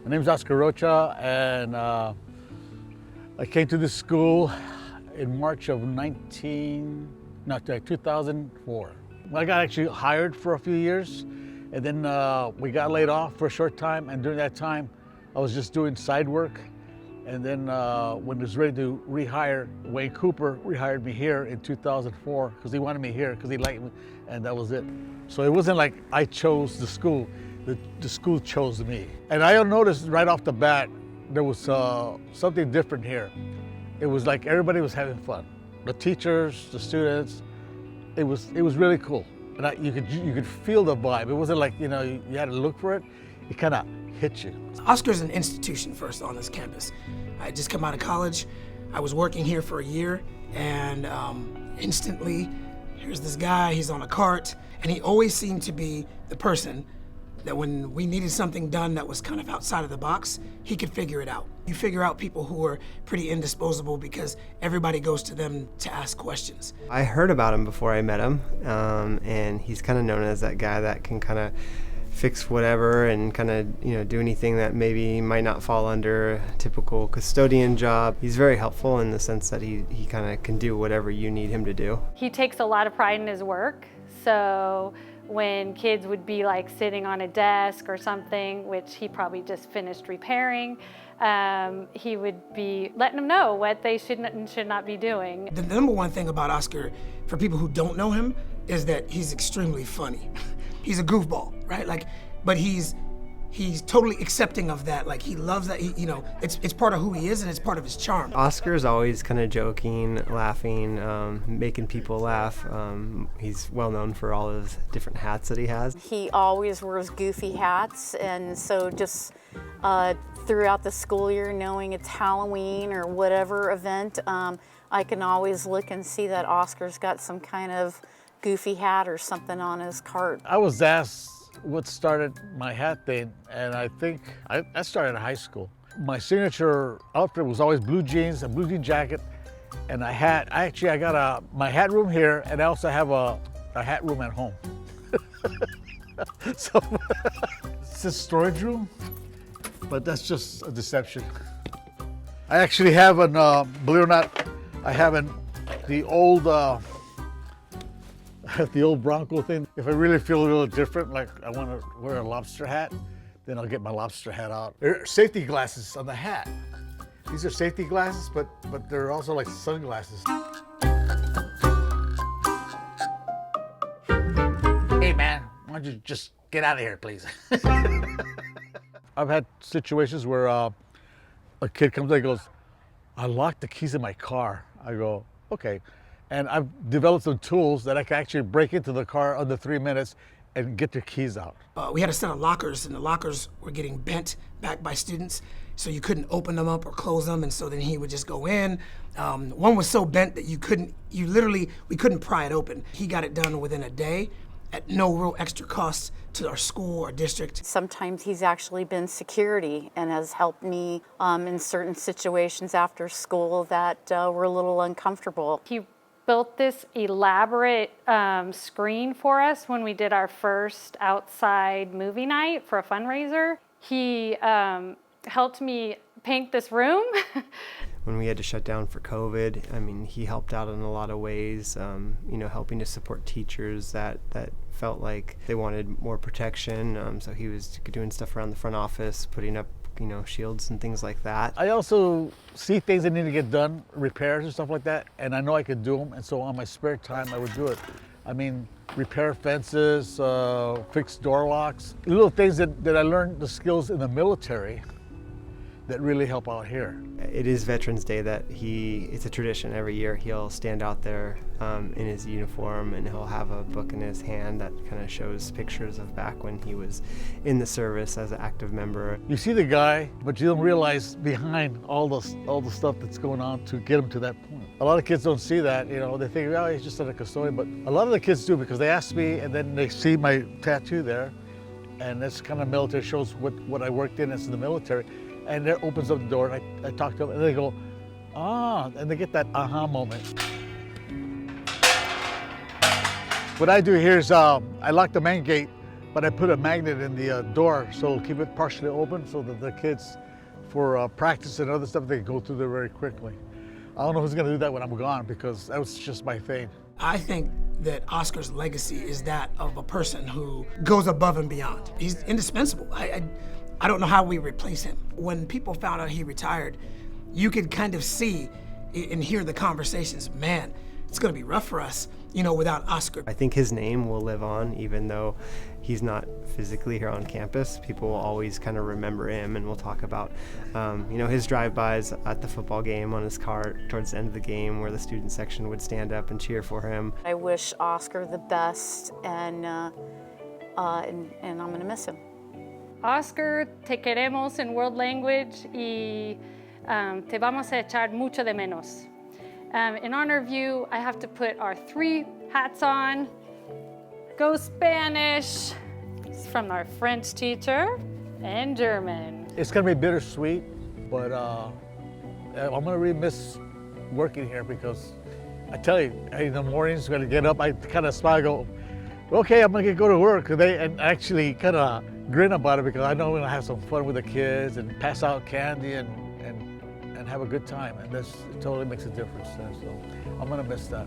My name is Oscar Rocha, and I came to this school in March of 2004. I got actually hired for a few years, and then we got laid off for a short time, and during that time, I was just doing side work. And then when it was ready to rehire, Wayne Cooper rehired me here in 2004 because he wanted me here because he liked me, and that was it. So it wasn't like I chose the school, the school chose me. And I noticed right off the bat, there was something different here. It was like everybody was having fun. The teachers, the students, it was really cool. And you could feel the vibe. It wasn't like, you had to look for it. It kind of hit you. Oscar's an institution first on this campus. I had just come out of college. I was working here for a year, and instantly, here's this guy, he's on a cart, and he always seemed to be the person that when we needed something done that was kind of outside of the box, he could figure it out. You figure out people who are pretty indisposable because everybody goes to them to ask questions. I heard about him before I met him, and he's kind of known as that guy that can kind of fix whatever and kind of do anything that maybe might not fall under a typical custodian job. He's very helpful in the sense that he kind of can do whatever you need him to do. He takes a lot of pride in his work, so when kids would be like sitting on a desk or something, which he probably just finished repairing, he would be letting them know what they should not be doing. The number one thing about Oscar, for people who don't know him, is that he's extremely funny. He's a goofball, right? But he's totally accepting of that. Like, he loves that. It's part of who he is, and it's part of his charm. Oscar is always kind of joking, laughing, making people laugh. He's well known for all of his different hats that he has. He always wears goofy hats, and so just throughout the school year, knowing it's Halloween or whatever event, I can always look and see that Oscar's got some kind of goofy hat or something on his cart. I was asked what started my hat thing, and I think I started in high school. My signature outfit was always blue jeans, a blue jean jacket, and a hat. I got my hat room here, and I also have a hat room at home. So it's a storage room, but that's just a deception. I actually have believe it or not, I have the old Bronco thing. If I really feel a little different, like I want to wear a lobster hat, then I'll get my lobster hat out. There are safety glasses on the hat. These are safety glasses, but they're also like sunglasses. Hey man, why don't you just get out of here, please? I've had situations where a kid comes and goes, I locked the keys in my car. I go, okay. And I've developed some tools that I can actually break into the car under 3 minutes and get their keys out. We had a set of lockers, and the lockers were getting bent back by students, so you couldn't open them up or close them, and so then he would just go in. One was so bent that we couldn't pry it open. He got it done within a day at no real extra cost to our school or district. Sometimes he's actually been security and has helped me in certain situations after school that were a little uncomfortable. He built this elaborate screen for us when we did our first outside movie night for a fundraiser. He helped me paint this room. When we had to shut down for COVID, I mean, he helped out in a lot of ways, helping to support teachers that felt like they wanted more protection. So he was doing stuff around the front office, putting up shields and things like that. I also see things that need to get done, repairs and stuff like that, and I know I could do them, and so on my spare time I would do it. I mean, repair fences, fix door locks, little things that I learned the skills in the military that really help out here. It is Veterans Day it's a tradition every year. He'll stand out there in his uniform, and he'll have a book in his hand that kind of shows pictures of back when he was in the service as an active member. You see the guy, but you don't realize behind all the stuff that's going on to get him to that point. A lot of kids don't see that, they think, oh, he's just a custodian, but a lot of the kids do, because they ask me and then they see my tattoo there, and this kind of military shows what I worked in as in the military. And there opens up the door, and I talk to them, and they go, ah, and they get that aha moment. What I do here is I lock the main gate, but I put a magnet in the door so it'll keep it partially open so that the kids, for practice and other stuff, they can go through there very quickly. I don't know who's gonna do that when I'm gone because that was just my thing. I think that Oscar's legacy is that of a person who goes above and beyond. He's indispensable. I don't know how we replace him. When people found out he retired, you could kind of see and hear the conversations, man, it's gonna be rough for us, without Oscar. I think his name will live on even though he's not physically here on campus. People will always kind of remember him, and we'll talk about, his drive-bys at the football game on his cart towards the end of the game where the student section would stand up and cheer for him. I wish Oscar the best, and I'm gonna miss him. Oscar, te queremos en world language y te vamos a echar mucho de menos. In honor of you, I have to put our 3 hats on. Go Spanish! It's from our French teacher and German. It's gonna be bittersweet, but I'm gonna really miss working here because I tell you, in the mornings, I'm gonna get up, I kind of smile, go, okay, I'm gonna go to work. And actually kind of grin about it because I know I'm gonna have some fun with the kids and pass out candy and have a good time. And it totally makes a difference there, so I'm gonna miss that.